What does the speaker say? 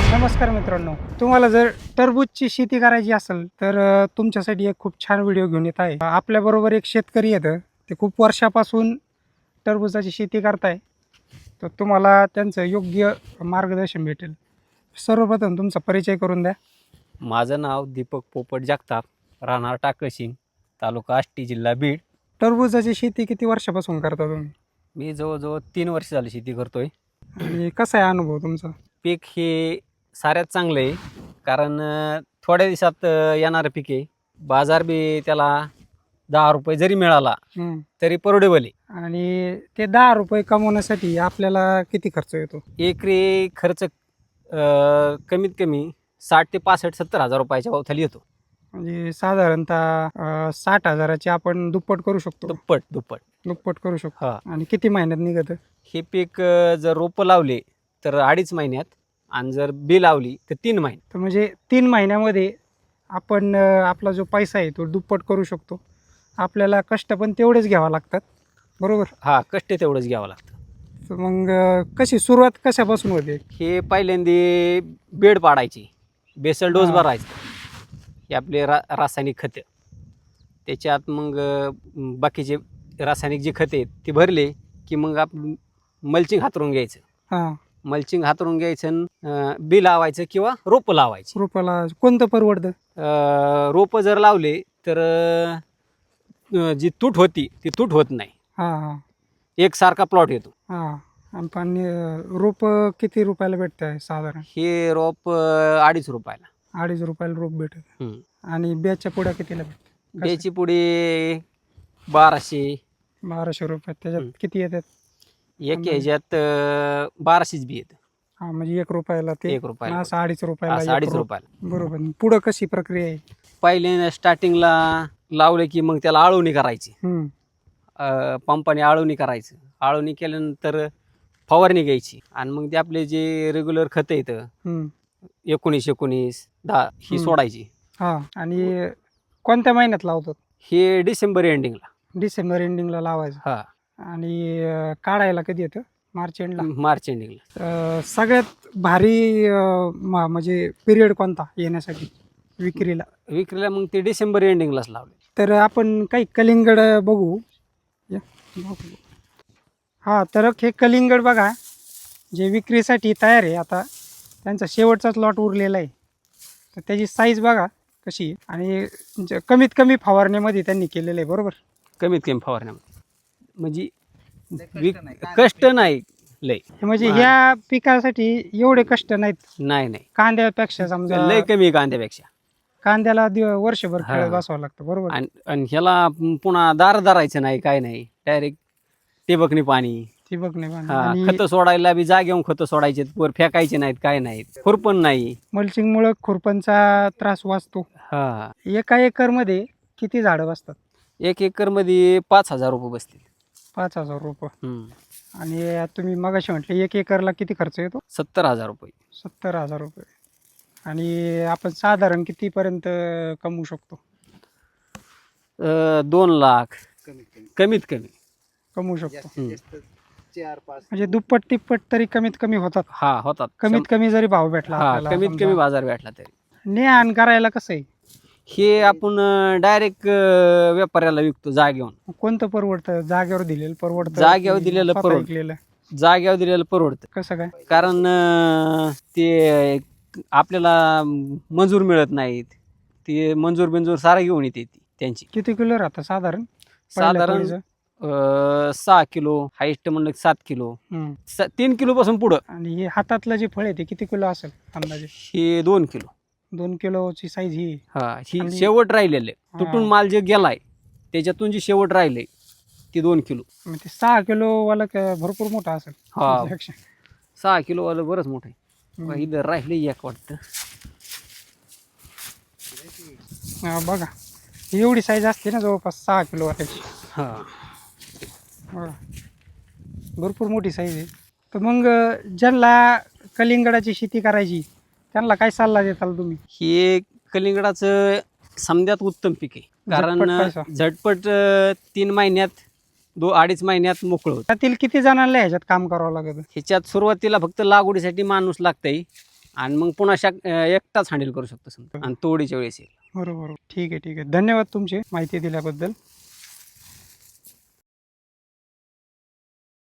नमस्कार मित्रांनो, तुम्हाला जर टरबूजची शेती करायची असेल तर तुमच्यासाठी एक खूप छान व्हिडिओ घेऊन येत आहे. आपल्याबरोबर एक शेतकरी येतं, ते खूप वर्षापासून टरबूजाची शेती करताय. तर तुम्हाला त्यांचं योग्य मार्गदर्शन भेटेल. सर्वप्रथम तुमचा परिचय करून द्या. माझं नाव दीपक पोपट जगताप, राहणार टाकळशिंग, तालुका आष्टी, जिल्हा बीड. टरबूजाची शेती किती वर्षापासून करता तुम्ही मी जवळजवळ 3 वर्ष झाली शेती करतोय. आणि कसा आहे अनुभव तुमचा? पीक हे साऱ्यात चांगलं आहे, कारण थोड्या दिवसात येणारं पीक आहे. बाजार बी त्याला 10 रुपये जरी मिळाला हम्म. तरी परवडेबल आहे. आणि ते 10 रुपये कमवण्यासाठी आपल्याला किती खर्च येतो? एकरी खर्च कमीत कमी 60 ते 65-70 हजार रुपयाच्या अवताली येतो. म्हणजे साधारणतः 60,000ची आपण दुप्पट करू शकतो. दुप्पट. दुप्पट करू शकतो. हा, आणि किती महिन्यात निघतं? हे पीक जर रोपं लावले तर 2.5 महिन्यात, आणि जर बी लावली तर 3 महिन्यात. तर म्हणजे 3 महिन्यामध्ये आपण आपला जो पैसा आहे तो दुप्पट करू शकतो. आपल्याला कष्ट पण तेवढेच घ्यावं लागतात, बरोबर? हा, कष्ट तेवढंच घ्यावं लागतं. तर मग कशी सुरुवात कशापासून होते? हे पहिल्यांदा बेड पाडायची, बेसल डोस हा. भरायचा, हे आपले रासायनिक खतं. त्याच्यात मग बाकीचे रासायनिक जे खते आहेत ते भरले की मग आपण मल्चिंग हातरून घ्यायचं. हां. मल्चिंग हातरून घ्यायचं आणि बी लावायचं किंवा रोपं लावायची. रुपयाला कोणतं परवडतं? रोपं जर लावले तर जी तूट होती ती तूट होत नाही, हां हां एकसारखा प्लॉट येतो. हां. आणि पण रोपं किती रुपयाला भेटतं आहे साधारण? हे रोप 2.5 रुपयाला. 2.5 रुपयाला रोप भेटत. हम्म. आणि ब्याच्या पुढ्या कितीला भेटतं? ब्याची पुढे 1200. 1200 रुपये. त्याच्यात किती येतात? एक अंदाजे? ह्याच्यात 1200च बी येतं. हां, म्हणजे 1 रुपयाला ते 1 रुपयाला. असं 2.5 रुपयाला असं एक 2.5 रोप. रुपयाला. बरोबर. पुढं कशी प्रक्रिया आहे? पहिले स्टार्टिंगला लावले की मग त्याला आळवणी करायची. हम्म. पंपाने आळवणी करायचं. आळवणी केल्यानंतर फवारणी घ्यायची, आणि मग ते आपले जे रेग्युलर खतं येतं हम्म. 19-19-10 ही सोडायची. हां. आणि कोणत्या महिन्यात लावतात? हे डिसेंबर एंडिंगला. डिसेंबर एंडिंगला लावायचं. हा, आणि काढायला कधी येतं? मार्च एंडला. मार्च एंडिंगला. सगळ्यात भारी म्हणजे पिरियड कोणता येण्यासाठी विक्रीला? विक्रीला मग ते डिसेंबर एंडिंगलाच लावले. तर आपण काही कलिंगड बघू. या, बघू. हां, तर हे कलिंगड बघा, जे विक्रीसाठी तयार आहे. आता त्यांचा शेवटचाच लॉट उरलेला आहे. तर त्याची साईज बघा कशी आहे. आणि कमीत कमी फवारण्यामध्ये त्यांनी केलेलं आहे, बरोबर? कमीत कमी फवारण्यामध्ये, म्हणजे कष्ट नाही लय. म्हणजे ह्या पिकासाठी एवढे कष्ट नाहीत. नाही, कांद्यापेक्षा समजा लय कमी कांद्यापेक्षा. कांद्याला वर्षभर हा. खेळत बसावं लागतं, बरोबर? आणि ह्याला पुन्हा दार धरायचं नाही, काय नाही, डायरेक्ट ठिबकनी पाणी. ठिबक नाही हा, आणि खतं सोडायला बी जागेहून खतं सोडायचे, वर फेकायचे नाहीत, काय नाहीत, खुरपण नाही. मल्चिंगमुळे खुरपणचा त्रास वाचतो. हा, एका एकरमध्ये किती झाडं बसतात? 1 एकरमध्ये 5,000 रुपये बसतील. 5,000 रुपये. हम्म. आणि तुम्ही मगाशी म्हटले 1 एकरला किती खर्च येतो? 70,000 रुपये. 70,000 रुपये. आणि आपण साधारण कितीपर्यंत कमवू शकतो? 2 लाख कमीत कमी. कमवू शकतो. हम्म. म्हणजे दुप्पट तिप्पट तरी कमीत कमी होतात. हा, होतात. कमीत कमी जरी भाव भेटला हा, आपल्याला, कमीत समजा. कमी बाजार भेटला तरी. ने आण करायला कसं आहे? हे आपण डायरेक्ट व्यापाऱ्याला विकतो जागेवर. कोणतं परवडतं? जागेवर दिलेलं परवडतं? जागेवर की दिलेलं स्वतः परवडतं. विकलेलं? जागेवर दिलेलं परवडतं, कसं काय? कारण ते आपल्याला मंजूर मिळत नाहीत. ते मंजूर सारा घेऊन येते ती त्यांची. किती किलो राहतं साधारण? साधारण पहिल्या 6 किलो, हायस्ट म्हणलं 7 किलो, हम्म. 3 किलो पासून पुढं. आणि हे हातातलं जे फळ आहे ते किती किलो असेल अंदाजे? हे 2 किलो. 2 किलोची साईज ही. हा, ही आणि- शेवट राहिलेले, हा. तुटून माल जे गेलाय त्याच्यातून जी शेवट राहिले ती 2 किलो. मग ते 6 किलो वाला भरपूर मोठा असेल हा. त्याच्यापेक्षा. 6 किलो वालं बरंच मोठं आहे. हम्म. इथं राहिले एक वाटतं. हा, बघा एवढी साईज असते ना, जवळपास 6 किलो वाटायची. हा, बघा भरपूर मोठी साईज आहे. तर मग ज्यांना कलिंगडाची शेती करायची त्यांना काय सल्ला देताल तुम्ही? हे कलिंगडाचं समद्यात उत्तम पीक आहे, कारण झटपट पैसा. झटपट 3 महिन्यात 2-2.5 महिन्यात मोकळं होतं. त्यातील किती जणांना ह्याच्यात काम करावं लागतं? ह्याच्यात सुरुवातीला फक्त लागवडीसाठी माणूस लागतंय, आणि मग पुन्हा एकटाच हँडल करू शकतो समजा आणि तोडीच्या वेळेस येईल. बरोबर, ठीक आहे ठीक आहे. धन्यवाद तुमची माहिती दिल्याबद्दल.